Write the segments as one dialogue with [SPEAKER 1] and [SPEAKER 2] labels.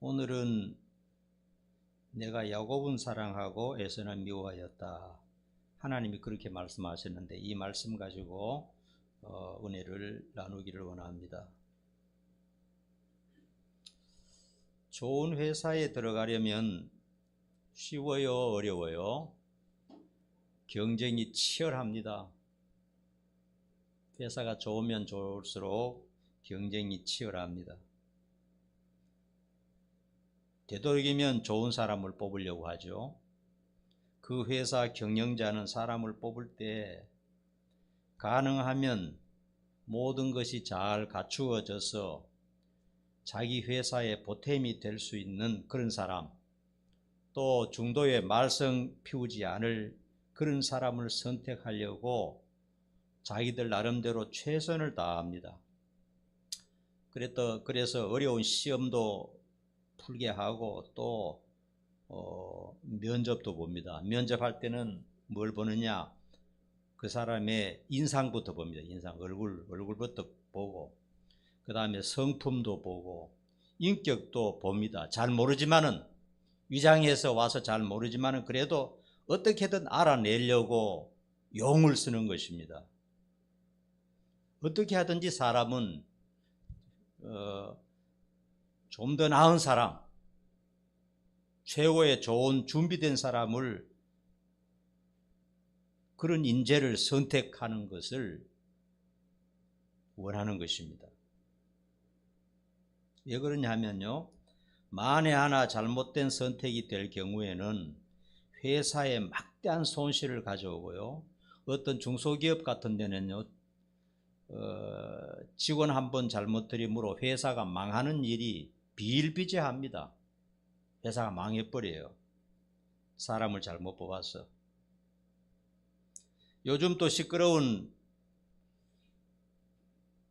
[SPEAKER 1] 오늘은 내가 야곱은 사랑하고 에서는 미워하였다. 하나님이 그렇게 말씀하셨는데 이 말씀 가지고 은혜를 나누기를 원합니다. 좋은 회사에 들어가려면 쉬워요, 어려워요? 경쟁이 치열합니다. 회사가 좋으면 좋을수록 경쟁이 치열합니다. 되도록이면 좋은 사람을 뽑으려고 하죠. 그 회사 경영자는 사람을 뽑을 때 가능하면 모든 것이 잘 갖추어져서 자기 회사에 보탬이 될 수 있는 그런 사람, 또 중도에 말썽 피우지 않을 그런 사람을 선택하려고 자기들 나름대로 최선을 다합니다. 그래서 어려운 시험도 풀게 하고 또 면접도 봅니다. 면접할 때는 뭘 보느냐? 그 사람의 인상부터 봅니다. 인상, 얼굴부터 보고, 그 다음에 성품도 보고, 인격도 봅니다. 잘 모르지만은, 위장해서 와서 잘 모르지만은 그래도 어떻게든 알아내려고 용을 쓰는 것입니다. 어떻게 하든지 사람은 좀 더 나은 사람, 최고의 좋은 준비된 사람을, 그런 인재를 선택하는 것을 원하는 것입니다. 왜 그러냐 하면요, 만에 하나 잘못된 선택이 될 경우에는 회사에 막대한 손실을 가져오고요, 어떤 중소기업 같은 데는요, 직원 한 번 잘못 들임으로 회사가 망하는 일이 비일비재합니다. 회사가 망해버려요. 사람을 잘못 뽑아서. 요즘 또 시끄러운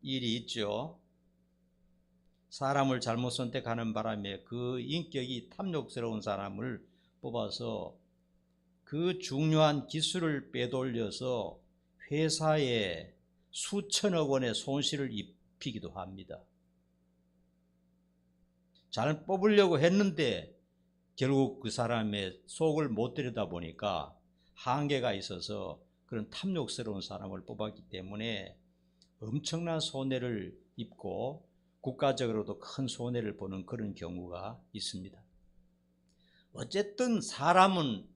[SPEAKER 1] 일이 있죠. 사람을 잘못 선택하는 바람에 그 인격이 탐욕스러운 사람을 뽑아서 그 중요한 기술을 빼돌려서 회사에 수천억 원의 손실을 입히기도 합니다. 잘 뽑으려고 했는데 결국 그 사람의 속을 못 들여다보니까 한계가 있어서 그런 탐욕스러운 사람을 뽑았기 때문에 엄청난 손해를 입고 국가적으로도 큰 손해를 보는 그런 경우가 있습니다. 어쨌든 사람은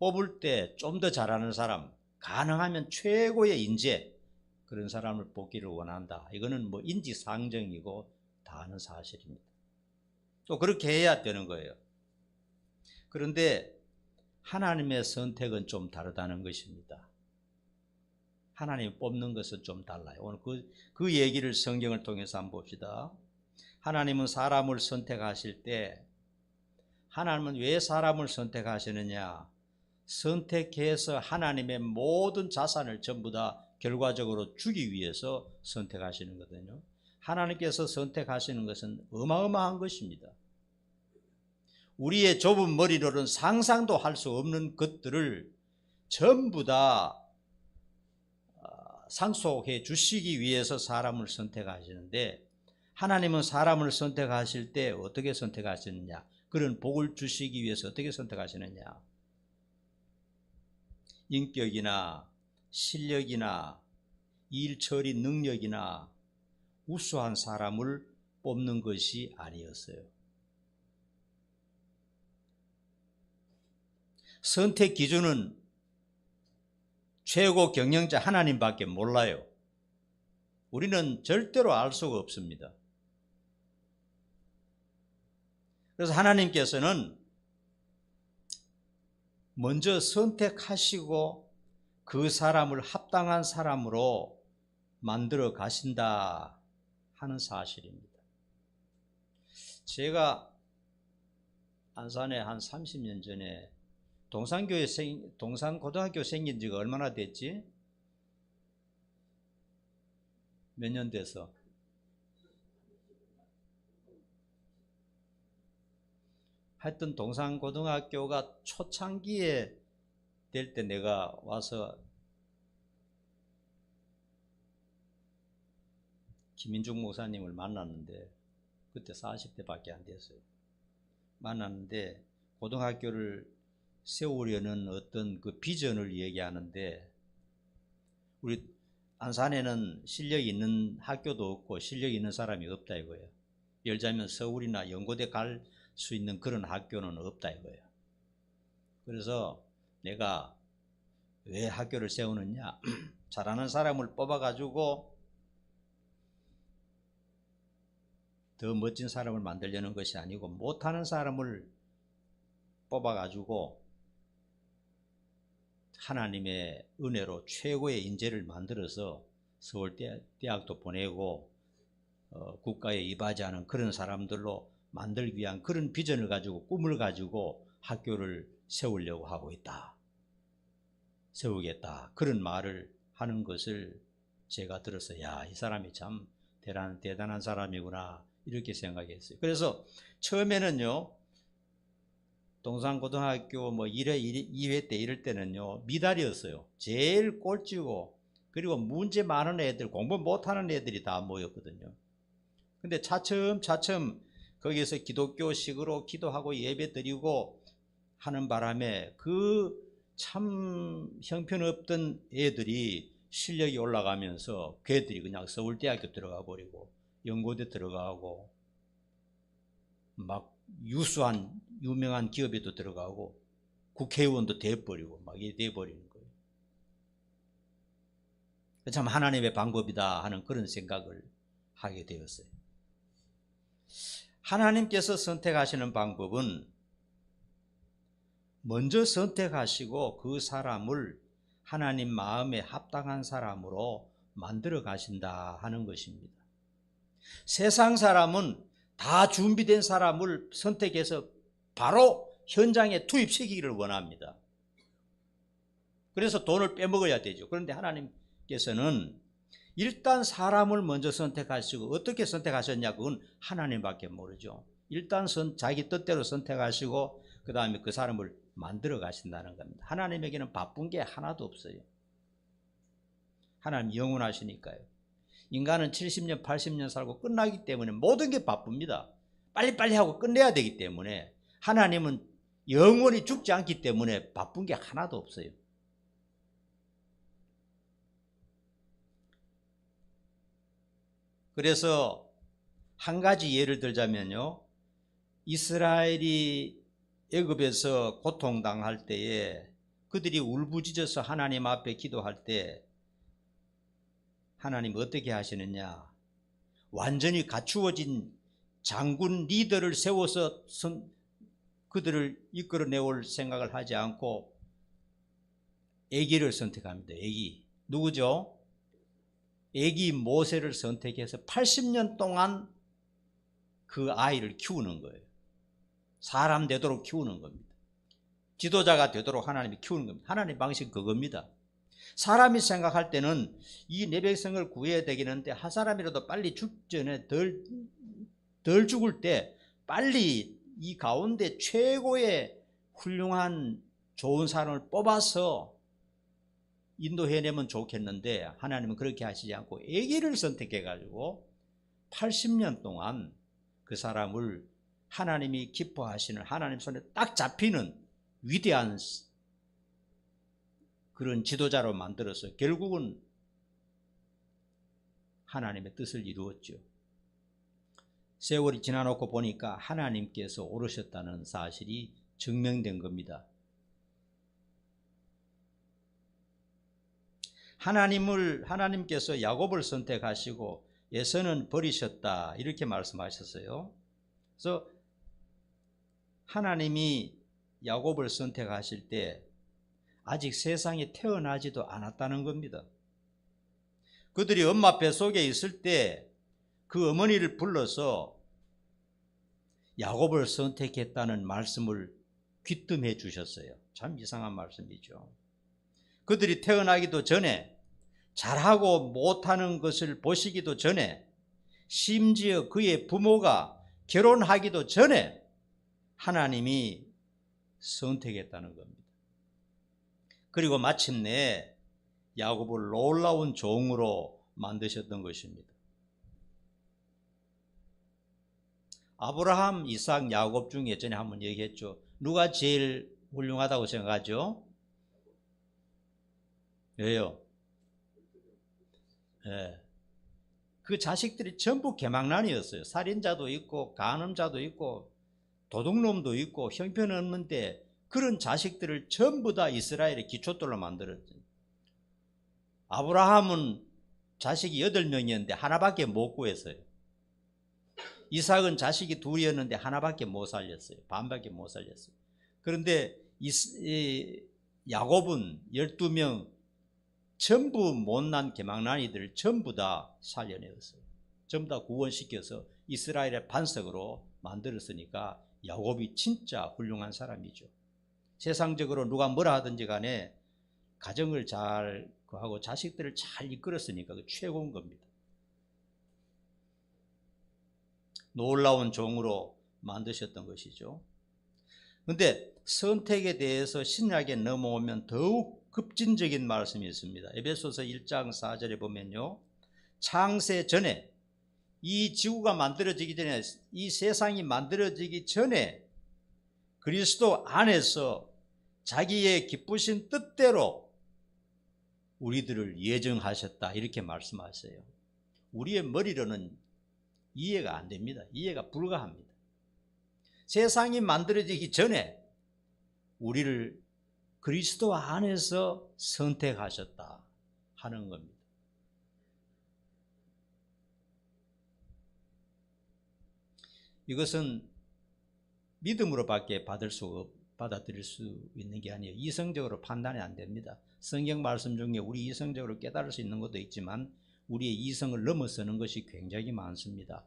[SPEAKER 1] 뽑을 때 좀 더 잘하는 사람, 가능하면 최고의 인재, 그런 사람을 뽑기를 원한다. 이거는 뭐 인지상정이고 다 아는 사실입니다. 또 그렇게 해야 되는 거예요. 그런데 하나님의 선택은 좀 다르다는 것입니다. 하나님이 뽑는 것은 좀 달라요. 오늘 그 얘기를 성경을 통해서 한번 봅시다. 하나님은 사람을 선택하실 때, 하나님은 왜 사람을 선택하시느냐? 선택해서 하나님의 모든 자산을 전부 다 결과적으로 주기 위해서 선택하시는 거거든요. 하나님께서 선택하시는 것은 어마어마한 것입니다. 우리의 좁은 머리로는 상상도 할 수 없는 것들을 전부 다 상속해 주시기 위해서 사람을 선택하시는데, 하나님은 사람을 선택하실 때 어떻게 선택하시느냐? 그런 복을 주시기 위해서 어떻게 선택하시느냐? 인격이나 실력이나 일 처리 능력이나 우수한 사람을 뽑는 것이 아니었어요. 선택 기준은 최고 경영자 하나님밖에 몰라요. 우리는 절대로 알 수가 없습니다. 그래서 하나님께서는 먼저 선택하시고 그 사람을 합당한 사람으로 만들어 가신다 하는 사실입니다. 제가 안산에 한 30년 전에 동산고등학교 생긴 지가 얼마나 됐지? 몇 년 돼서? 하여튼 동산고등학교가 초창기에 될 때 내가 와서 김인중 목사님을 만났는데, 그때 40대밖에 안 됐어요. 만났는데 고등학교를 세우려는 어떤 그 비전을 얘기하는데, 우리 안산에는 실력 있는 학교도 없고 실력 있는 사람이 없다 이거예요. 예를 들자면 서울이나 연고대 갈 수 있는 그런 학교는 없다 이거예요. 그래서 내가 왜 학교를 세우느냐, 잘하는 사람을 뽑아가지고 더 멋진 사람을 만들려는 것이 아니고, 못하는 사람을 뽑아가지고 하나님의 은혜로 최고의 인재를 만들어서 서울대학도 보내고 국가에 이바지하는 그런 사람들로 만들기 위한 그런 비전을 가지고, 꿈을 가지고 학교를 세우려고 하고 있다, 세우겠다, 그런 말을 하는 것을 제가 들어서, 야, 이 사람이 참 대단한 사람이구나 이렇게 생각했어요. 그래서 처음에는요, 동산고등학교 뭐 1회, 2회 때 이럴 때는요, 미달이었어요. 제일 꼴찌고, 그리고 문제 많은 애들, 공부 못하는 애들이 다 모였거든요. 근데 차츰 거기서 기독교식으로 기도하고 예배 드리고 하는 바람에 그 참 형편없던 애들이 실력이 올라가면서 걔들이 그냥 서울대학교 들어가 버리고 연고대 들어가고 막 유명한 기업에도 들어가고 국회의원도 돼버리고 막 이래 돼버리는 거예요. 참 하나님의 방법이다 하는 그런 생각을 하게 되었어요. 하나님께서 선택하시는 방법은 먼저 선택하시고 그 사람을 하나님 마음에 합당한 사람으로 만들어 가신다 하는 것입니다. 세상 사람은 다 준비된 사람을 선택해서 바로 현장에 투입시키기를 원합니다. 그래서 돈을 빼먹어야 되죠. 그런데 하나님께서는 일단 사람을 먼저 선택하시고, 어떻게 선택하셨냐, 그건 하나님밖에 모르죠. 일단 자기 뜻대로 선택하시고 그 다음에 그 사람을 만들어 가신다는 겁니다. 하나님에게는 바쁜 게 하나도 없어요. 하나님 영원하시니까요. 인간은 70년 80년 살고 끝나기 때문에 모든 게 바쁩니다. 빨리빨리 하고 끝내야 되기 때문에, 하나님은 영원히 죽지 않기 때문에 바쁜 게 하나도 없어요. 그래서 한 가지 예를 들자면요, 이스라엘이 애굽에서 고통당할 때에 그들이 울부짖어서 하나님 앞에 기도할 때 하나님 어떻게 하시느냐, 완전히 갖추어진 장군 리더를 세워서 그들을 이끌어내올 생각을 하지 않고 애기를 선택합니다. 애기 누구죠? 애기 모세를 선택해서 80년 동안 그 아이를 키우는 거예요. 사람 되도록 키우는 겁니다. 지도자가 되도록 하나님이 키우는 겁니다. 하나님 방식은 그겁니다. 사람이 생각할 때는 이 내 백성을 구해야 되겠는데 한 사람이라도 빨리 죽전에 덜 죽을 때 빨리 이 가운데 최고의 훌륭한 좋은 사람을 뽑아서 인도해내면 좋겠는데, 하나님은 그렇게 하시지 않고 아기를 선택해 가지고 80년 동안 그 사람을 하나님이 기뻐하시는, 하나님 손에 딱 잡히는 위대한 그런 지도자로 만들어서 결국은 하나님의 뜻을 이루었죠. 세월이 지나놓고 보니까 하나님께서 오르셨다는 사실이 증명된 겁니다. 하나님께서 야곱을 선택하시고 에서는 버리셨다 이렇게 말씀하셨어요. 그래서 하나님이 야곱을 선택하실 때 아직 세상에 태어나지도 않았다는 겁니다. 그들이 엄마 뱃속에 있을 때 그 어머니를 불러서 야곱을 선택했다는 말씀을 귀뜸해 주셨어요. 참 이상한 말씀이죠. 그들이 태어나기도 전에, 잘하고 못하는 것을 보시기도 전에, 심지어 그의 부모가 결혼하기도 전에 하나님이 선택했다는 겁니다. 그리고 마침내 야곱을 놀라운 종으로 만드셨던 것입니다. 아브라함, 이삭, 야곱 중에 전에 한번 얘기했죠. 누가 제일 훌륭하다고 생각하죠? 왜요? 예. 그 자식들이 전부 개망난이었어요. 살인자도 있고 간음자도 있고 도둑놈도 있고 형편없는데 그런 자식들을 전부 다 이스라엘의 기초돌로 만들었죠. 아브라함은 자식이 8명이었는데 하나밖에 못 구했어요. 이삭은 자식이 둘이었는데 하나밖에 못 살렸어요. 반밖에 못 살렸어요. 그런데 야곱은 12명 전부 못난 개망난이들 전부 다 살려내었어요. 전부 다 구원시켜서 이스라엘의 반석으로 만들었으니까 야곱이 진짜 훌륭한 사람이죠. 세상적으로 누가 뭐라 하든지 간에 가정을 잘 하고 자식들을 잘 이끌었으니까 그 최고인 겁니다. 놀라운 종으로 만드셨던 것이죠. 그런데 선택에 대해서 신약에 넘어오면 더욱 급진적인 말씀이 있습니다. 에베소서 1장 4절에 보면요, 창세 전에, 이 지구가 만들어지기 전에, 이 세상이 만들어지기 전에 그리스도 안에서 자기의 기쁘신 뜻대로 우리들을 예정하셨다, 이렇게 말씀하세요. 우리의 머리로는 이해가 안 됩니다. 이해가 불가합니다. 세상이 만들어지기 전에 우리를 그리스도 안에서 선택하셨다 하는 겁니다. 이것은 믿음으로밖에 받아들일 수 있는 게 아니에요. 이성적으로 판단이 안 됩니다. 성경 말씀 중에 우리 이성적으로 깨달을 수 있는 것도 있지만 우리의 이성을 넘어서는 것이 굉장히 많습니다.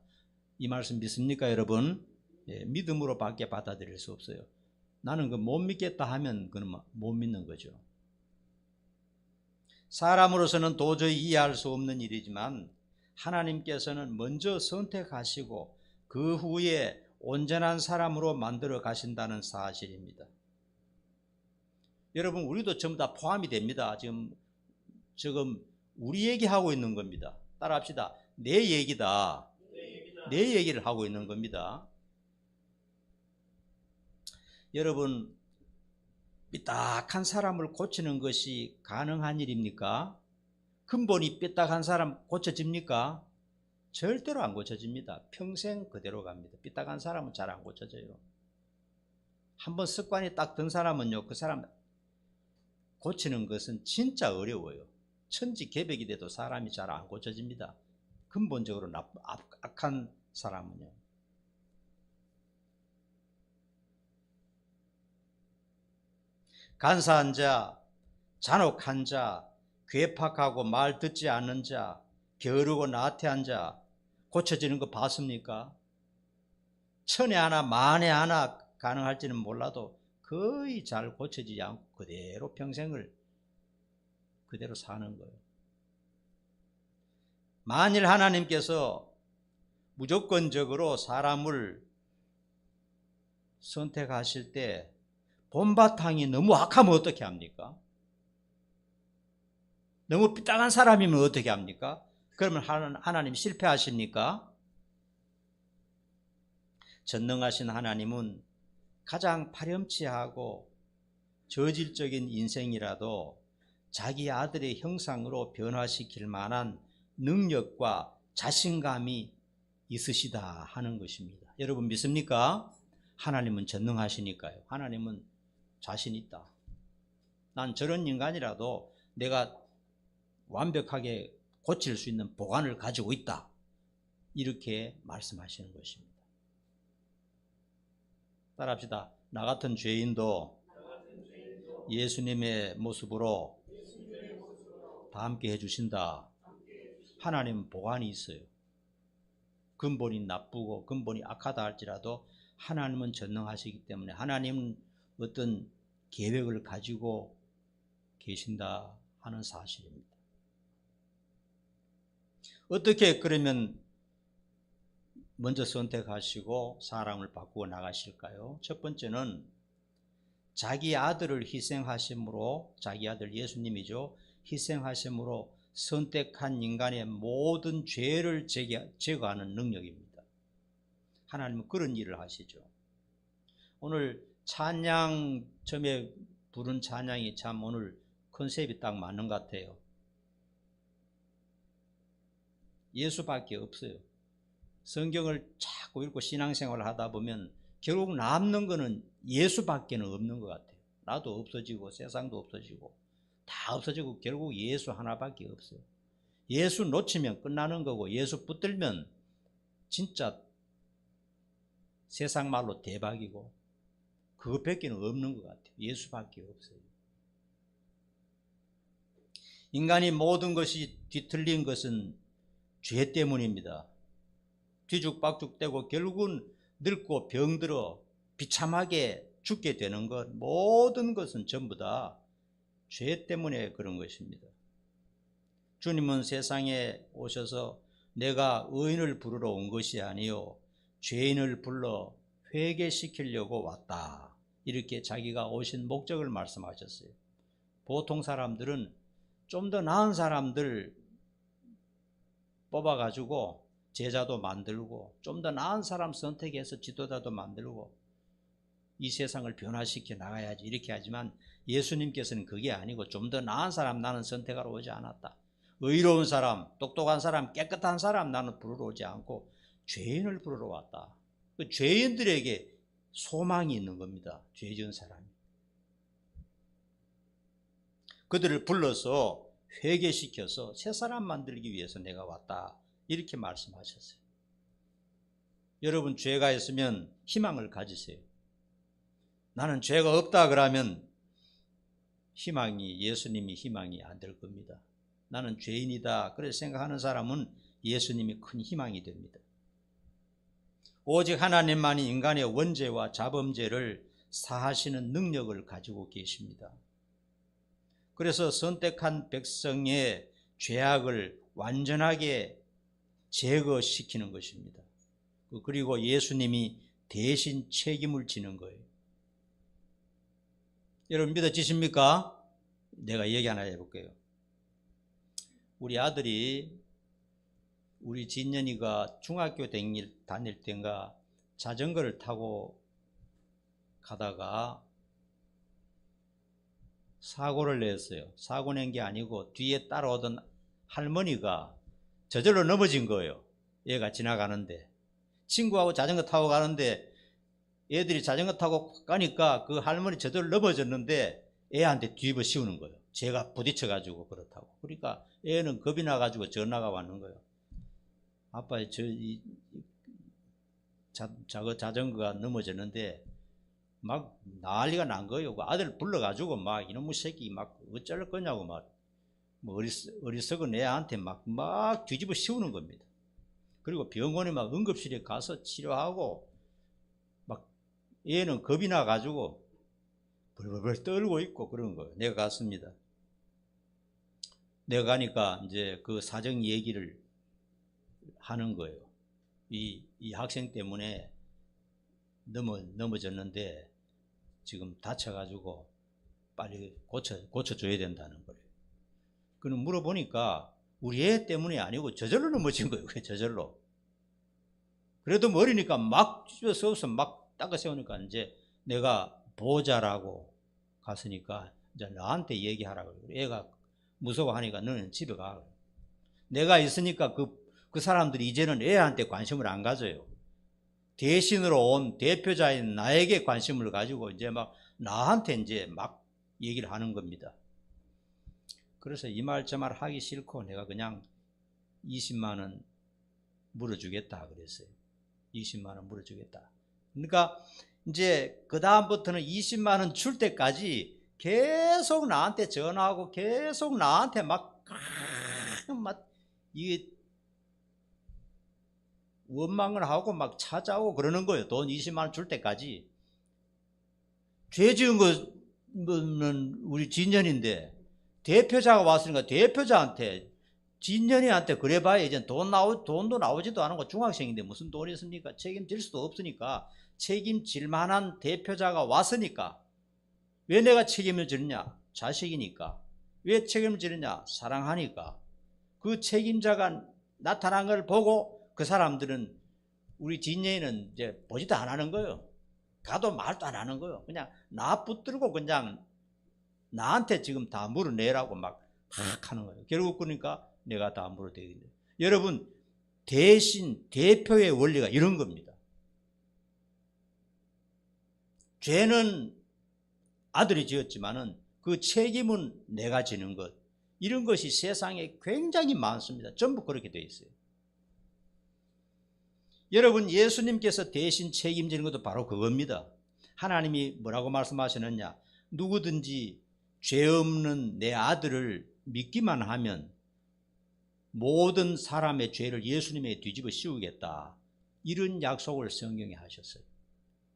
[SPEAKER 1] 이 말씀 믿습니까, 여러분? 예, 믿음으로밖에 받아들일 수 없어요. 나는 그 못 믿겠다 하면 그건 못 믿는 거죠. 사람으로서는 도저히 이해할 수 없는 일이지만 하나님께서는 먼저 선택하시고 그 후에 온전한 사람으로 만들어 가신다는 사실입니다. 여러분, 우리도 전부 다 포함이 됩니다. 지금 우리 얘기하고 있는 겁니다. 따라합시다. 내 얘기다. 내 얘기를 하고 있는 겁니다. 여러분, 삐딱한 사람을 고치는 것이 가능한 일입니까? 근본이 삐딱한 사람 고쳐집니까? 절대로 안 고쳐집니다. 평생 그대로 갑니다. 삐딱한 사람은 잘 안 고쳐져요. 한번 습관이 딱 든 사람은요, 그 사람 고치는 것은 진짜 어려워요. 천지개벽이 돼도 사람이 잘 안 고쳐집니다. 근본적으로 악한 사람은요. 간사한 자, 잔혹한 자, 괴팍하고 말 듣지 않는 자, 게으르고 나태한 자 고쳐지는 거 봤습니까? 천에 하나 만에 하나 가능할지는 몰라도 거의 잘 고쳐지지 않고 그대로 평생을 그대로 사는 거예요. 만일 하나님께서 무조건적으로 사람을 선택하실 때 본바탕이 너무 악하면 어떻게 합니까? 너무 삐딱한 사람이면 어떻게 합니까? 그러면 하나님 실패하십니까? 전능하신 하나님은 가장 파렴치하고 저질적인 인생이라도 자기 아들의 형상으로 변화시킬 만한 능력과 자신감이 있으시다 하는 것입니다. 여러분 믿습니까? 하나님은 전능하시니까요. 하나님은 자신 있다. 난 저런 인간이라도 내가 완벽하게 고칠 수 있는 보관을 가지고 있다. 이렇게 말씀하시는 것입니다. 따라합시다. 나 같은 죄인도 예수님의 모습으로 다 함께 해주신다. 하나님은 보관이 있어요. 근본이 나쁘고 근본이 악하다 할지라도 하나님은 전능하시기 때문에 하나님은 어떤 계획을 가지고 계신다 하는 사실입니다. 어떻게 그러면 먼저 선택하시고 사람을 바꾸어 나가실까요? 첫 번째는 자기 아들을 희생하심으로, 자기 아들 예수님이죠. 희생하심으로 선택한 인간의 모든 죄를 제거하는 능력입니다. 하나님은 그런 일을 하시죠. 오늘 찬양 처음에 부른 찬양이 참 오늘 컨셉이 딱 맞는 것 같아요. 예수밖에 없어요. 성경을 자꾸 읽고 신앙생활을 하다 보면 결국 남는 거는 예수밖에는 없는 것 같아요. 나도 없어지고 세상도 없어지고 다 없어지고 결국 예수 하나밖에 없어요. 예수 놓치면 끝나는 거고 예수 붙들면 진짜 세상 말로 대박이고 그것밖에는 없는 것 같아요. 예수밖에 없어요. 인간이 모든 것이 뒤틀린 것은 죄 때문입니다. 뒤죽박죽되고 결국은 늙고 병들어 비참하게 죽게 되는 것, 모든 것은 전부 다 죄 때문에 그런 것입니다. 주님은 세상에 오셔서 내가 의인을 부르러 온 것이 아니요 죄인을 불러 회개시키려고 왔다. 이렇게 자기가 오신 목적을 말씀하셨어요. 보통 사람들은 좀 더 나은 사람들 뽑아가지고 제자도 만들고 좀 더 나은 사람 선택해서 지도자도 만들고 이 세상을 변화시켜 나가야지 이렇게 하지만 예수님께서는 그게 아니고 좀 더 나은 사람 나는 선택하러 오지 않았다. 의로운 사람, 똑똑한 사람, 깨끗한 사람 나는 부르러 오지 않고 죄인을 부르러 왔다. 그 죄인들에게 소망이 있는 겁니다. 죄 지은 사람이. 그들을 불러서 회개시켜서 새 사람 만들기 위해서 내가 왔다. 이렇게 말씀하셨어요. 여러분 죄가 있으면 희망을 가지세요. 나는 죄가 없다 그러면 예수님이 희망이 안 될 겁니다. 나는 죄인이다 그렇게 생각하는 사람은 예수님이 큰 희망이 됩니다. 오직 하나님만이 인간의 원죄와 자범죄를 사하시는 능력을 가지고 계십니다. 그래서 선택한 백성의 죄악을 완전하게 제거시키는 것입니다. 그리고 예수님이 대신 책임을 지는 거예요. 여러분 믿어지십니까? 내가 얘기 하나 해볼게요. 우리 아들이 우리 진년이가 중학교 다닐 때인가 자전거를 타고 가다가 사고를 냈어요. 사고 낸 게 아니고 뒤에 따라오던 할머니가 저절로 넘어진 거예요. 얘가 지나가는데 친구하고 자전거 타고 가는데 애들이 자전거 타고 가니까 그 할머니 저절로 넘어졌는데 애한테 뒤집어 씌우는 거예요. 제가 부딪혀가지고 그렇다고. 그러니까 애는 겁이 나가지고 전화가 왔는 거예요. 아빠 자전거가 넘어졌는데 막 난리가 난 거예요. 그 아들 불러가지고 막 이놈의 새끼 막 어쩔 거냐고 막 뭐 어리석은 애한테 막 뒤집어 씌우는 겁니다. 그리고 병원에 막 응급실에 가서 치료하고 막 얘는 겁이 나가지고 벌벌 떨고 있고 그런 거예요. 내가 갔습니다. 내가 가니까 이제 그 사정 얘기를 하는 거예요. 이 학생 때문에 넘어졌는데 지금 다쳐가지고 빨리 고쳐줘야 된다는 거예요. 그는 물어보니까 우리 애 때문이 아니고 저절로 넘어진 거예요. 저절로. 그래도 머리니까 막 쥐어서서 막 닦아 세우니까 이제 내가 보호자라고 갔으니까 이제 나한테 얘기하라고. 애가 무서워하니까 너는 집에 가. 내가 있으니까 그 사람들이 이제는 애한테 관심을 안 가져요. 대신으로 온 대표자인 나에게 관심을 가지고 이제 막 나한테 이제 막 얘기를 하는 겁니다. 그래서 이 말 저 말 하기 싫고 내가 그냥 20만 원 물어주겠다 그랬어요. 20만 원 물어주겠다. 그러니까 이제 그 다음부터는 20만 원 줄 때까지 계속 나한테 전화하고 계속 나한테 막 이게 원망을 하고 막 찾아오고 그러는 거예요. 돈 20만 원 줄 때까지. 죄 지은 거는 우리 진년인데 대표자가 왔으니까 대표자한테 진년이한테 그래봐야 이제 돈도 나오지도 않은 거 중학생인데 무슨 돈이 있습니까? 책임질 수도 없으니까 책임질 만한 대표자가 왔으니까 왜 내가 책임을 지느냐? 자식이니까. 왜 책임을 지느냐? 사랑하니까. 그 책임자가 나타난 걸 보고 그 사람들은 우리 진여인은 이제 보지도 안 하는 거예요. 가도 말도 안 하는 거예요. 그냥 나 붙들고 그냥 나한테 지금 다 물어내라고 막 하는 거예요. 결국 그러니까 내가 다 물어대겠네. 여러분, 대신 대표의 원리가 이런 겁니다. 죄는 아들이 지었지만은 그 책임은 내가 지는 것, 이런 것이 세상에 굉장히 많습니다. 전부 그렇게 되어 있어요. 여러분, 예수님께서 대신 책임지는 것도 바로 그겁니다. 하나님이 뭐라고 말씀하시느냐? 누구든지 죄 없는 내 아들을 믿기만 하면 모든 사람의 죄를 예수님에게 뒤집어 씌우겠다, 이런 약속을 성경에 하셨어요.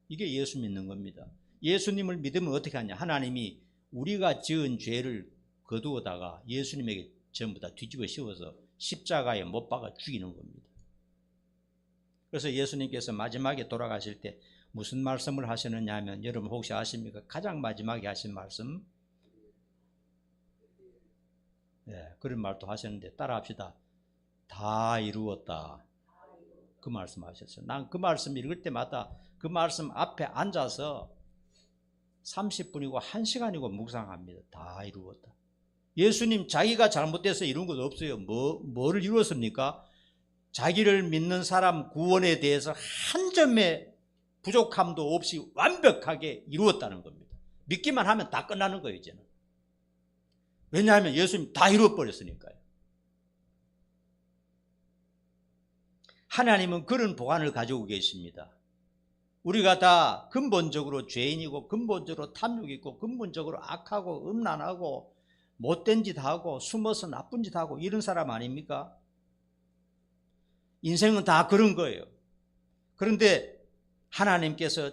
[SPEAKER 1] 이게 예수 믿는 겁니다. 예수님을 믿으면 어떻게 하냐? 하나님이 우리가 지은 죄를 거두어다가 예수님에게 전부 다 뒤집어 씌워서 십자가에 못 박아 죽이는 겁니다. 그래서 예수님께서 마지막에 돌아가실 때 무슨 말씀을 하시느냐 하면, 여러분 혹시 아십니까? 가장 마지막에 하신 말씀, 그런 말도 하셨는데 따라합시다. 다 이루었다. 그 말씀 하셨어요. 난 그 말씀 읽을 때마다 그 말씀 앞에 앉아서 30분이고 1시간이고 묵상합니다. 다 이루었다. 예수님 자기가 잘못돼서 이룬 것 없어요. 뭐를 이루었습니까? 자기를 믿는 사람 구원에 대해서 한 점의 부족함도 없이 완벽하게 이루었다는 겁니다. 믿기만 하면 다 끝나는 거예요, 이제는. 왜냐하면 예수님 다 이루어버렸으니까요. 하나님은 그런 보관을 가지고 계십니다. 우리가 다 근본적으로 죄인이고 근본적으로 탐욕이 있고 근본적으로 악하고 음란하고 못된 짓 하고 숨어서 나쁜 짓 하고 이런 사람 아닙니까? 인생은 다 그런 거예요. 그런데 하나님께서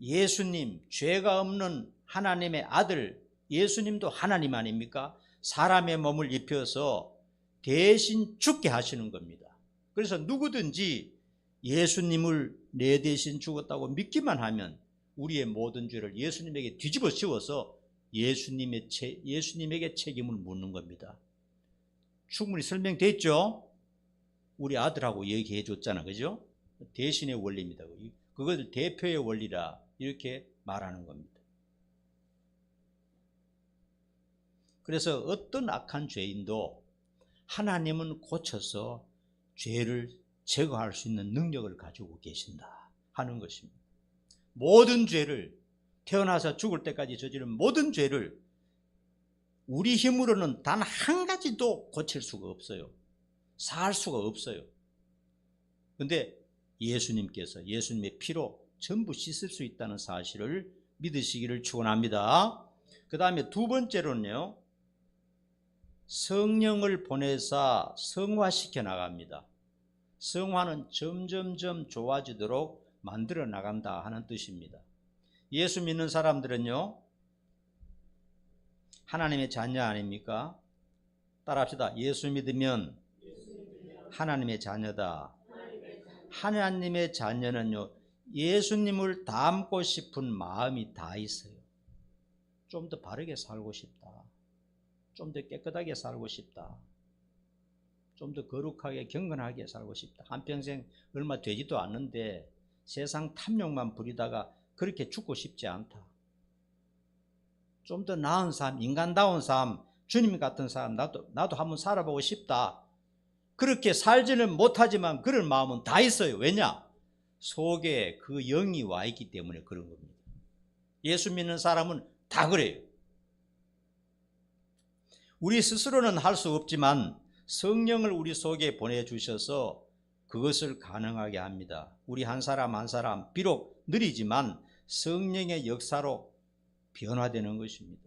[SPEAKER 1] 예수님, 죄가 없는 하나님의 아들 예수님도 하나님 아닙니까? 사람의 몸을 입혀서 대신 죽게 하시는 겁니다. 그래서 누구든지 예수님을 내 대신 죽었다고 믿기만 하면 우리의 모든 죄를 예수님에게 뒤집어 씌워서 예수님에게 책임을 묻는 겁니다. 충분히 설명됐죠? 우리 아들하고 얘기해 줬잖아, 그죠? 대신의 원리입니다. 그것을 대표의 원리라 이렇게 말하는 겁니다. 그래서 어떤 악한 죄인도 하나님은 고쳐서 죄를 제거할 수 있는 능력을 가지고 계신다 하는 것입니다. 모든 죄를, 태어나서 죽을 때까지 저지른 모든 죄를 우리 힘으로는 단 한 가지도 고칠 수가 없어요. 살 수가 없어요. 그런데 예수님께서 예수님의 피로 전부 씻을 수 있다는 사실을 믿으시기를 축원합니다. 그 다음에 두 번째로는요, 성령을 보내사 성화시켜 나갑니다. 성화는 점점점 좋아지도록 만들어 나간다 하는 뜻입니다. 예수 믿는 사람들은요, 하나님의 자녀 아닙니까? 따라합시다. 예수 믿으면 하나님의 자녀다. 하나님의 자녀는요, 예수님을 닮고 싶은 마음이 다 있어요. 좀 더 바르게 살고 싶다. 좀 더 깨끗하게 살고 싶다. 좀 더 거룩하게 경건하게 살고 싶다. 한평생 얼마 되지도 않는데 세상 탐욕만 부리다가 그렇게 죽고 싶지 않다. 좀 더 나은 삶, 인간다운 삶, 주님 같은 삶 나도 한번 살아보고 싶다. 그렇게 살지는 못하지만 그런 마음은 다 있어요. 왜냐? 속에 그 영이 와 있기 때문에 그런 겁니다. 예수 믿는 사람은 다 그래요. 우리 스스로는 할 수 없지만 성령을 우리 속에 보내주셔서 그것을 가능하게 합니다. 우리 한 사람 한 사람 비록 느리지만 성령의 역사로 변화되는 것입니다.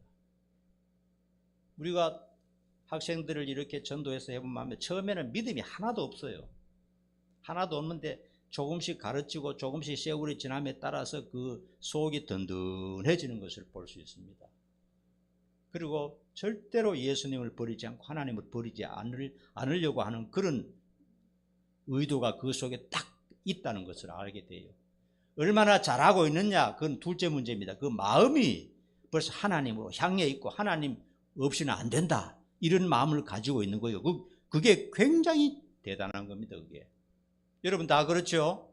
[SPEAKER 1] 우리가 학생들을 이렇게 전도해서 해보면 처음에는 믿음이 하나도 없어요. 하나도 없는데 조금씩 가르치고 조금씩 세월이 지남에 따라서 그 속이 든든해지는 것을 볼 수 있습니다. 그리고 절대로 예수님을 버리지 않고 하나님을 버리지 않으려고 하는 그런 의도가 그 속에 딱 있다는 것을 알게 돼요. 얼마나 잘하고 있느냐, 그건 둘째 문제입니다. 그 마음이 벌써 하나님으로 향해 있고 하나님 없이는 안 된다, 이런 마음을 가지고 있는 거예요. 그게 굉장히 대단한 겁니다. 그게. 여러분 다 그렇죠?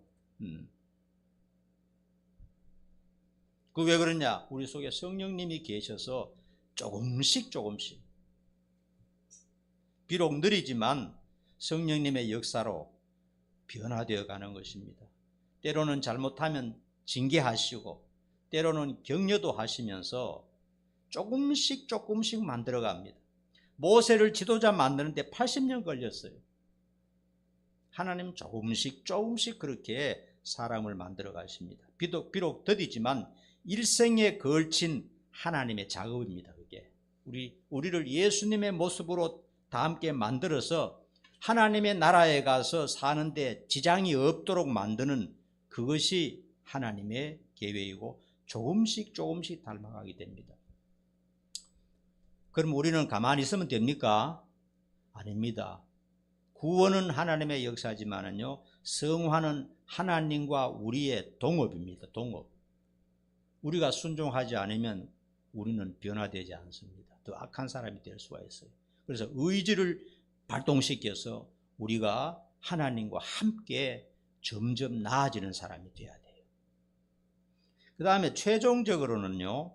[SPEAKER 1] 그 왜 그러냐? 우리 속에 성령님이 계셔서 조금씩 비록 느리지만 성령님의 역사로 변화되어 가는 것입니다. 때로는 잘못하면 징계하시고 때로는 격려도 하시면서 조금씩 만들어 갑니다. 모세를 지도자 만드는데 80년 걸렸어요. 하나님 조금씩 그렇게 사람을 만들어 가십니다. 비록 더디지만 일생에 걸친 하나님의 작업입니다. 그게 우리를 예수님의 모습으로 다 함께 만들어서 하나님의 나라에 가서 사는데 지장이 없도록 만드는 그것이 하나님의 계획이고 조금씩 닮아가게 됩니다. 그럼 우리는 가만히 있으면 됩니까? 아닙니다. 구원은 하나님의 역사지만은요, 성화는 하나님과 우리의 동업입니다. 동업. 우리가 순종하지 않으면 우리는 변화되지 않습니다. 더 악한 사람이 될 수가 있어요. 그래서 의지를 발동시켜서 우리가 하나님과 함께 점점 나아지는 사람이 되어야 돼요. 그 다음에 최종적으로는요,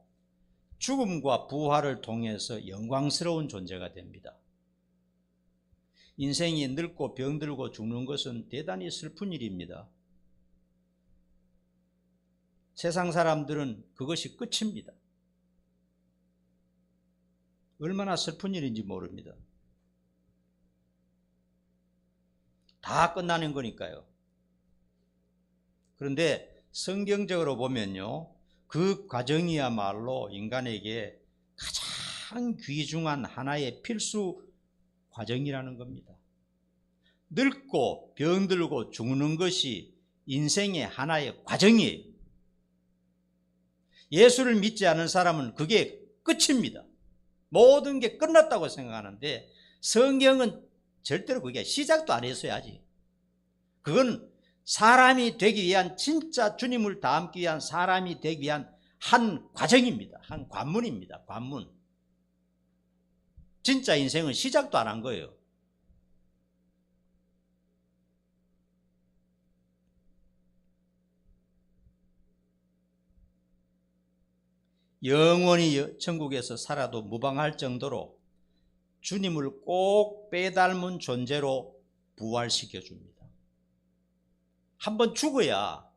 [SPEAKER 1] 죽음과 부활을 통해서 영광스러운 존재가 됩니다. 인생이 늙고 병들고 죽는 것은 대단히 슬픈 일입니다. 세상 사람들은 그것이 끝입니다. 얼마나 슬픈 일인지 모릅니다. 다 끝나는 거니까요. 그런데 성경적으로 보면요, 그 과정이야말로 인간에게 가장 귀중한 하나의 필수 과정이라는 겁니다. 늙고 병들고 죽는 것이 인생의 하나의 과정이에요. 예수를 믿지 않은 사람은 그게 끝입니다. 모든 게 끝났다고 생각하는데 성경은 절대로 그게 시작도 안 했어요. 아직. 그건 사람이 되기 위한, 진짜 주님을 닮기 위한 사람이 되기 위한 한 과정입니다. 한 관문입니다. 관문. 진짜 인생은 시작도 안 한 거예요. 영원히 천국에서 살아도 무방할 정도로 주님을 꼭 빼닮은 존재로 부활시켜 줍니다. 한번 죽어야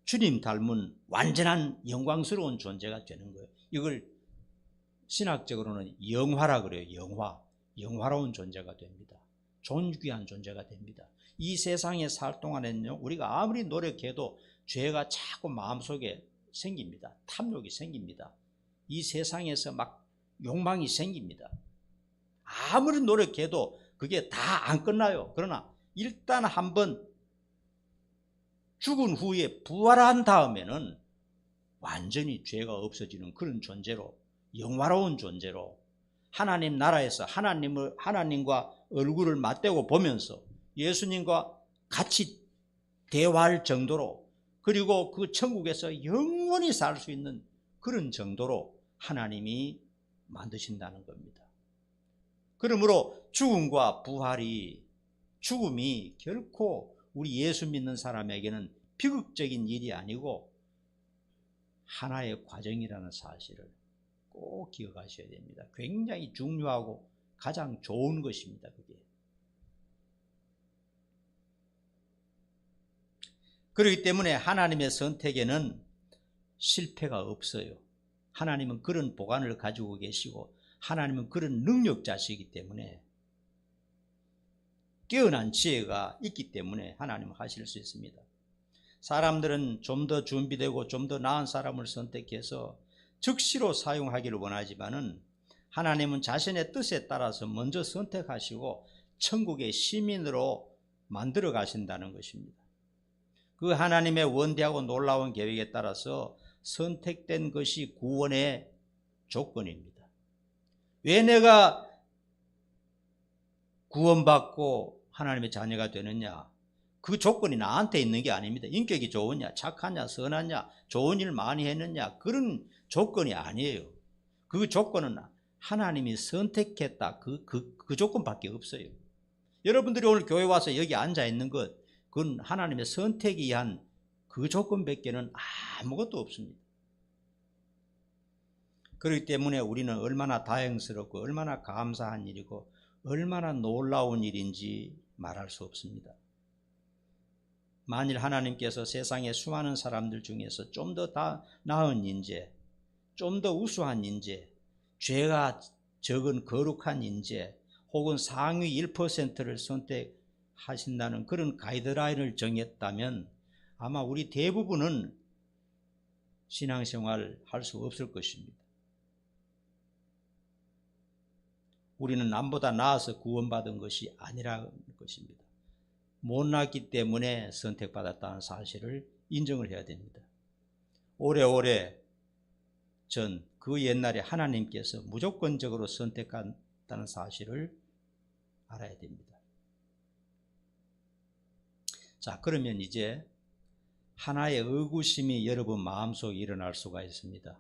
[SPEAKER 1] 주님 닮은 완전한 영광스러운 존재가 되는 거예요. 이걸 신학적으로는 영화라 그래요. 영화로운 존재가 됩니다. 존귀한 존재가 됩니다. 이 세상에 살 동안에는요, 우리가 아무리 노력해도 죄가 자꾸 마음속에 생깁니다. 탐욕이 생깁니다. 이 세상에서 막 욕망이 생깁니다. 아무리 노력해도 그게 다 안 끝나요. 그러나 일단 한번 죽은 후에 부활한 다음에는 완전히 죄가 없어지는 그런 존재로, 영화로운 존재로 하나님 나라에서 하나님과 얼굴을 맞대고 보면서 예수님과 같이 대화할 정도로, 그리고 그 천국에서 영원히 살 수 있는 그런 정도로 하나님이 만드신다는 겁니다. 그러므로 죽음이 결코 우리 예수 믿는 사람에게는 비극적인 일이 아니고 하나의 과정이라는 사실을 꼭 기억하셔야 됩니다. 굉장히 중요하고 가장 좋은 것입니다. 그게. 그렇기 때문에 하나님의 선택에는 실패가 없어요. 하나님은 그런 보관을 가지고 계시고 하나님은 그런 능력자시기 때문에, 뛰어난 지혜가 있기 때문에 하나님은 하실 수 있습니다. 사람들은 좀 더 준비되고 좀 더 나은 사람을 선택해서 즉시로 사용하기를 원하지만은 하나님은 자신의 뜻에 따라서 먼저 선택하시고 천국의 시민으로 만들어 가신다는 것입니다. 그 하나님의 원대하고 놀라운 계획에 따라서 선택된 것이 구원의 조건입니다. 왜 내가 구원받고 하나님의 자녀가 되느냐? 그 조건이 나한테 있는 게 아닙니다. 인격이 좋으냐, 착하냐, 선하냐, 좋은 일 많이 했느냐, 그런 조건이 아니에요. 그 조건은 하나님이 선택했다, 그 조건밖에 없어요. 여러분들이 오늘 교회 와서 여기 앉아 있는 것, 그건 하나님의 선택에 의한 그 조건밖에는 아무것도 없습니다. 그렇기 때문에 우리는 얼마나 다행스럽고 얼마나 감사한 일이고 얼마나 놀라운 일인지 말할 수 없습니다. 만일 하나님께서 세상의 수많은 사람들 중에서 좀 더 나은 인재, 좀 더 우수한 인재, 죄가 적은 거룩한 인재 혹은 상위 1%를 선택하신다는 그런 가이드라인을 정했다면 아마 우리 대부분은 신앙생활 할 수 없을 것입니다. 우리는 남보다 나아서 구원받은 것이 아니라는 것입니다. 못났기 때문에 선택받았다는 사실을 인정을 해야 됩니다. 오래오래 전 그 옛날에 하나님께서 무조건적으로 선택한다는 사실을 알아야 됩니다. 자, 그러면 이제 하나의 의구심이 여러분 마음속에 일어날 수가 있습니다.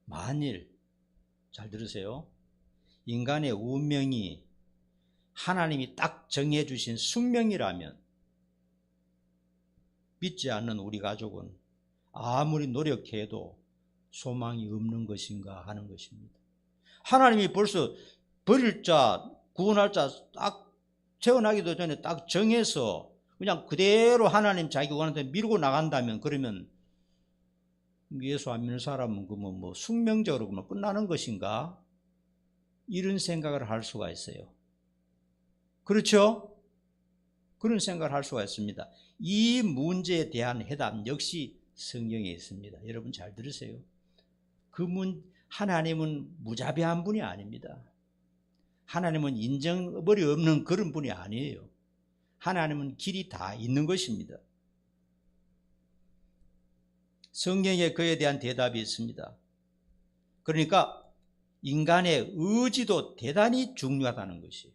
[SPEAKER 1] 만일, 잘 들으세요, 인간의 운명이 하나님이 딱 정해주신 숙명이라면 믿지 않는 우리 가족은 아무리 노력해도 소망이 없는 것인가 하는 것입니다. 하나님이 벌써 버릴 자, 구원할 자 딱 태어나기도 전에 딱 정해서 그냥 그대로 하나님 자기 원하는 대로 밀고 나간다면, 그러면 예수 안 믿는 사람은 그러면 뭐 숙명적으로 그만 끝나는 것인가? 이런 생각을 할 수가 있어요. 그렇죠? 그런 생각을 할 수가 있습니다. 이 문제에 대한 해답 역시 성경에 있습니다. 여러분 잘 들으세요. 하나님은 무자비한 분이 아닙니다. 하나님은 인정벌이 없는 그런 분이 아니에요. 하나님은 길이 다 있는 것입니다. 성경에 그에 대한 대답이 있습니다. 그러니까 인간의 의지도 대단히 중요하다는 것이에요.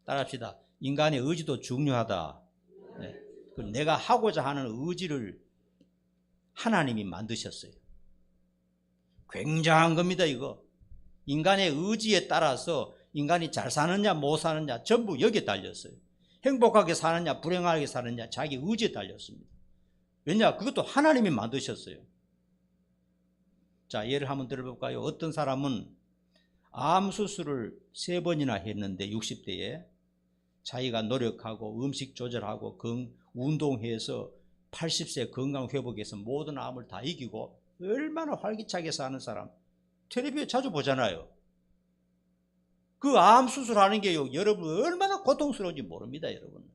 [SPEAKER 1] 따라합시다. 인간의 의지도 중요하다. 네. 내가 하고자 하는 의지를 하나님이 만드셨어요. 굉장한 겁니다, 이거. 인간의 의지에 따라서 인간이 잘 사느냐 못 사느냐 전부 여기에 달렸어요. 행복하게 사느냐 불행하게 사느냐 자기 의지에 달렸습니다. 왜냐? 그것도 하나님이 만드셨어요. 자, 예를 한번 들어볼까요? 어떤 사람은 암 수술을 3번이나 했는데 60대에 자기가 노력하고 음식 조절하고 운동해서 80세 건강 회복해서 모든 암을 다 이기고 얼마나 활기차게 사는 사람 텔레비에 자주 보잖아요. 그 암 수술하는 게요, 여러분 얼마나 고통스러운지 모릅니다. 여러분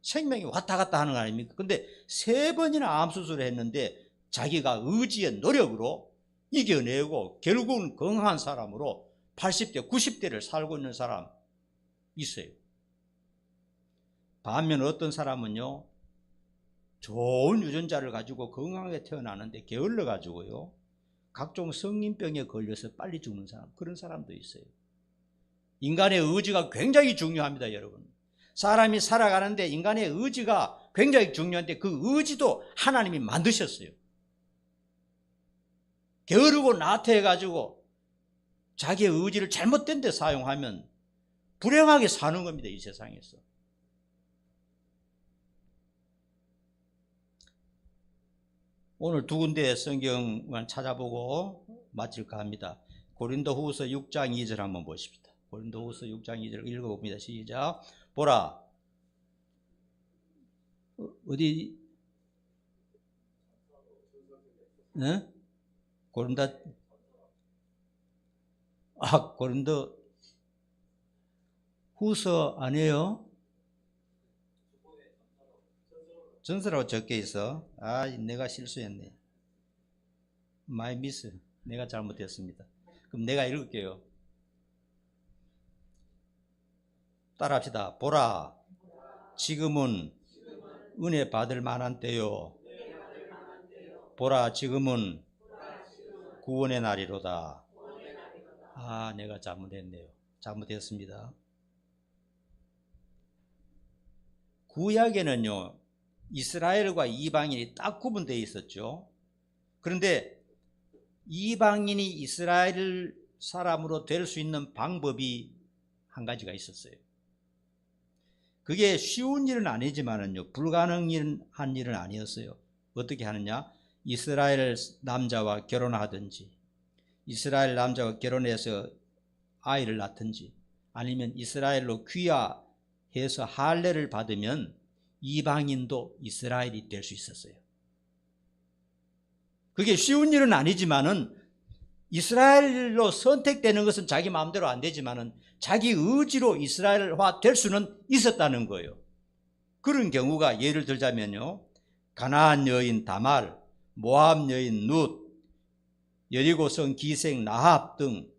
[SPEAKER 1] 생명이 왔다 갔다 하는 거 아닙니까? 근데 3번이나 암 수술을 했는데 자기가 의지의 노력으로 이겨내고 결국은 건강한 사람으로 80대 90대를 살고 있는 사람 있어요. 반면 어떤 사람은요, 좋은 유전자를 가지고 건강하게 태어나는데 게을러 가지고요 각종 성인병에 걸려서 빨리 죽는 사람, 그런 사람도 있어요. 인간의 의지가 굉장히 중요합니다. 여러분, 사람이 살아가는데 인간의 의지가 굉장히 중요한데 그 의지도 하나님이 만드셨어요. 게으르고 나태해 가지고 자기의 의지를 잘못된 데 사용하면 불행하게 사는 겁니다, 이 세상에서. 오늘 두 군데의 성경만 찾아보고 마칠까 합니다. 고린도후서 6장 2절 한번 보십시다. 고린도후서 6장 2절 읽어봅니다. 시작. 보라, 어디 고린도 후서 아니에요? 전서라고 적혀 있어. 내가 실수했네. 마이 미스. 내가 잘못했습니다. 그럼 내가 읽을게요. 따라합시다. 보라, 지금은 은혜 받을 만한 때요. 보라, 지금은 구원의 날이로다. 내가 잘못했네요. 잘못했습니다. 구약에는요, 이스라엘과 이방인이 딱 구분되어 있었죠. 그런데 이방인이 이스라엘 사람으로 될 수 있는 방법이 한 가지가 있었어요. 그게 쉬운 일은 아니지만은요, 불가능한 일은 아니었어요. 어떻게 하느냐? 이스라엘 남자와 결혼하든지, 이스라엘 남자가 결혼해서 아이를 낳든지, 아니면 이스라엘로 귀화해서 할례를 받으면 이방인도 이스라엘이 될 수 있었어요. 그게 쉬운 일은 아니지만은, 이스라엘로 선택되는 것은 자기 마음대로 안 되지만은 자기 의지로 이스라엘화 될 수는 있었다는 거예요. 그런 경우가 예를 들자면요, 가나안 여인 다말, 모압 여인 룻, 여리고성 기생 라합 등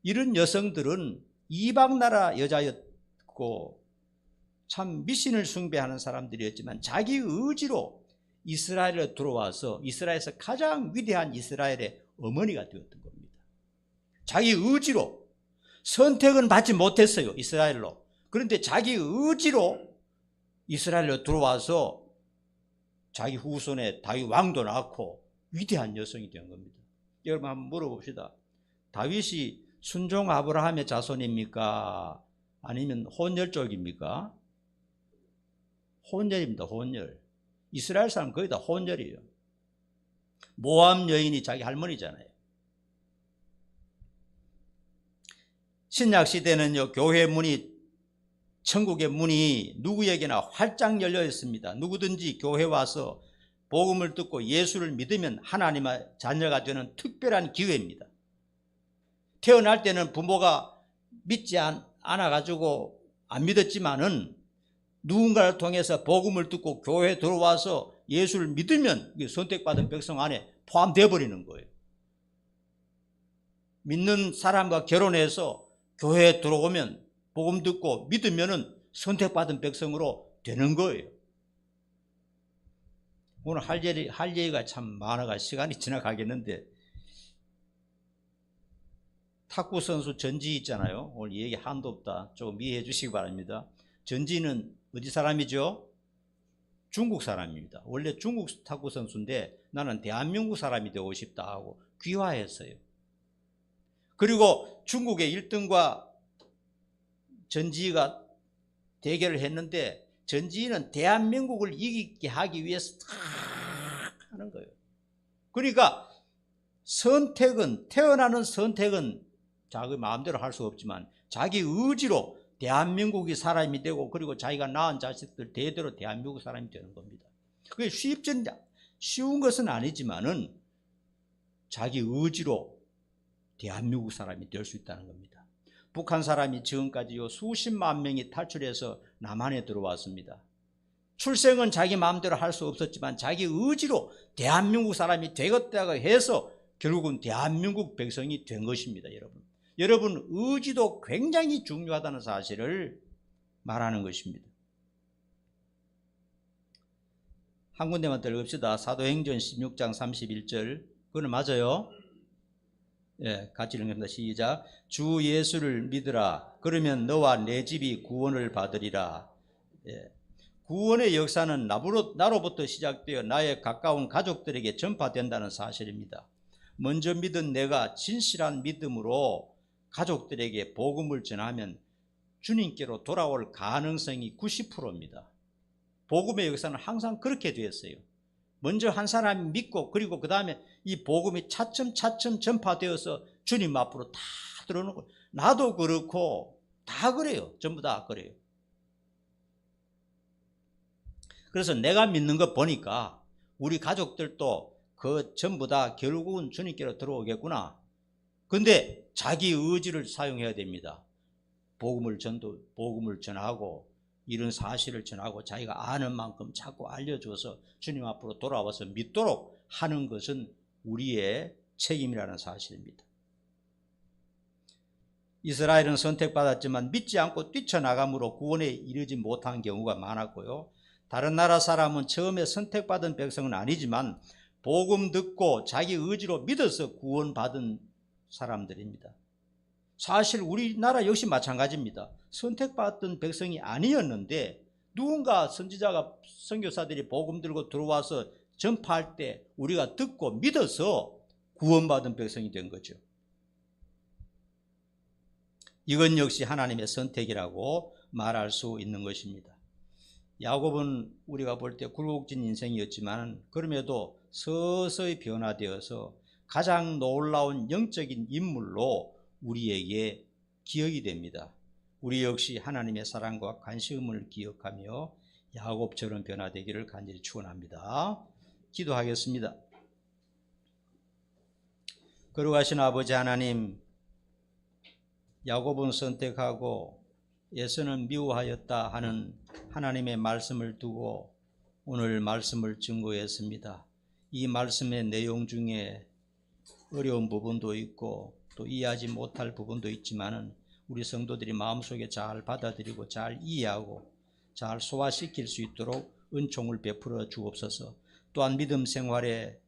[SPEAKER 1] 이런 여성들은 이방 나라 여자였고 참 미신을 숭배하는 사람들이었지만 자기 의지로 이스라엘에 들어와서 이스라엘에서 가장 위대한 이스라엘의 어머니가 되었던 겁니다. 자기 의지로. 선택은 받지 못했어요, 이스라엘로. 그런데 자기 의지로 이스라엘로 들어와서 자기 후손에 다윗 왕도 낳고 위대한 여성이 된 겁니다. 여러분 한번 물어봅시다. 다윗이 순종 아브라함의 자손입니까? 아니면 혼혈 쪽입니까? 혼혈입니다. 혼혈. 이스라엘 사람 거의 다 혼혈이에요. 모압 여인이 자기 할머니잖아요. 신약 시대는요, 교회 문이, 천국의 문이 누구에게나 활짝 열려 있습니다. 누구든지 교회 와서 복음을 듣고 예수를 믿으면 하나님의 자녀가 되는 특별한 기회입니다. 태어날 때는 부모가 믿지 않아가지고 안 믿었지만은 누군가를 통해서 복음을 듣고 교회에 들어와서 예수를 믿으면 선택받은 백성 안에 포함되어 버리는 거예요. 믿는 사람과 결혼해서 교회에 들어오면 복음 듣고 믿으면은 선택받은 백성으로 되는 거예요. 오늘 할 얘기가 참 많아가 시간이 지나가겠는데, 탁구 선수 전지 있잖아요. 오늘 얘기 한도 없다. 조금 이해해 주시기 바랍니다. 전지는 어디 사람이죠? 중국 사람입니다. 원래 중국 탁구 선수인데 나는 대한민국 사람이 되고 싶다 하고 귀화했어요. 그리고 중국의 1등과 전지희가 대결을 했는데 전지희는 대한민국을 이기게 하기 위해서 탁 하는 거예요. 그러니까 태어나는 선택은 자기 마음대로 할 수 없지만 자기 의지로 대한민국이 사람이 되고, 그리고 자기가 낳은 자식들 대대로 대한민국 사람이 되는 겁니다. 그게 쉬운 것은 아니지만은 자기 의지로 대한민국 사람이 될 수 있다는 겁니다. 북한 사람이 지금까지 수십만 명이 탈출해서 남한에 들어왔습니다. 출생은 자기 마음대로 할 수 없었지만 자기 의지로 대한민국 사람이 되겠다고 해서 결국은 대한민국 백성이 된 것입니다. 여러분 의지도 굉장히 중요하다는 사실을 말하는 것입니다. 한 군데만 더 읽읍시다. 사도행전 16장 31절. 그거는 맞아요? 예, 같이 읽습니다. 시작. 주 예수를 믿으라. 그러면 너와 내 집이 구원을 받으리라. 예. 구원의 역사는 나로부터 시작되어 나의 가까운 가족들에게 전파된다는 사실입니다. 먼저 믿은 내가 진실한 믿음으로 가족들에게 복음을 전하면 주님께로 돌아올 가능성이 90%입니다. 복음의 역사는 항상 그렇게 되었어요. 먼저 한 사람이 믿고, 그리고 그 다음에 이 복음이 차츰차츰 전파되어서 주님 앞으로 다 들어오는 거예요. 나도 그렇고 다 그래요. 전부 다 그래요. 그래서 내가 믿는 거 보니까 우리 가족들도 그 전부 다 결국은 주님께로 들어오겠구나. 근데 자기 의지를 사용해야 됩니다. 복음을 전하고 이런 사실을 전하고 자기가 아는 만큼 자꾸 알려줘서 주님 앞으로 돌아와서 믿도록 하는 것은 우리의 책임이라는 사실입니다. 이스라엘은 선택받았지만 믿지 않고 뛰쳐나감으로 구원에 이르지 못한 경우가 많았고요. 다른 나라 사람은 처음에 선택받은 백성은 아니지만 복음 듣고 자기 의지로 믿어서 구원받은 사람들입니다. 사실 우리나라 역시 마찬가지입니다. 선택받은 백성이 아니었는데 누군가 선지자가, 선교사들이 복음 들고 들어와서 전파할 때 우리가 듣고 믿어서 구원받은 백성이 된 거죠. 이건 역시 하나님의 선택이라고 말할 수 있는 것입니다. 야곱은 우리가 볼 때 굴곡진 인생이었지만 그럼에도 서서히 변화되어서 가장 놀라운 영적인 인물로 우리에게 기억이 됩니다. 우리 역시 하나님의 사랑과 관심을 기억하며 야곱처럼 변화되기를 간절히 축원합니다. 기도하겠습니다. 거룩하신 아버지 하나님, 야곱은 선택하고 에서는 미워하였다 하는 하나님의 말씀을 두고 오늘 말씀을 증거했습니다. 이 말씀의 내용 중에 어려운 부분도 있고 또 이해하지 못할 부분도 있지만은 우리 성도들이 마음속에 잘 받아들이고 잘 이해하고 잘 소화시킬 수 있도록 은총을 베풀어 주옵소서. 또한 믿음 생활에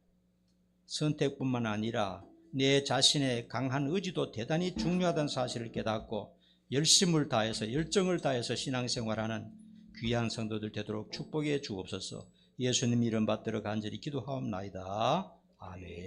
[SPEAKER 1] 선택뿐만 아니라 내 자신의 강한 의지도 대단히 중요하다는 사실을 깨닫고 열심을 다해서 열정을 다해서 신앙생활하는 귀한 성도들 되도록 축복해 주옵소서. 예수님 이름 받들어 간절히 기도하옵나이다. 아멘.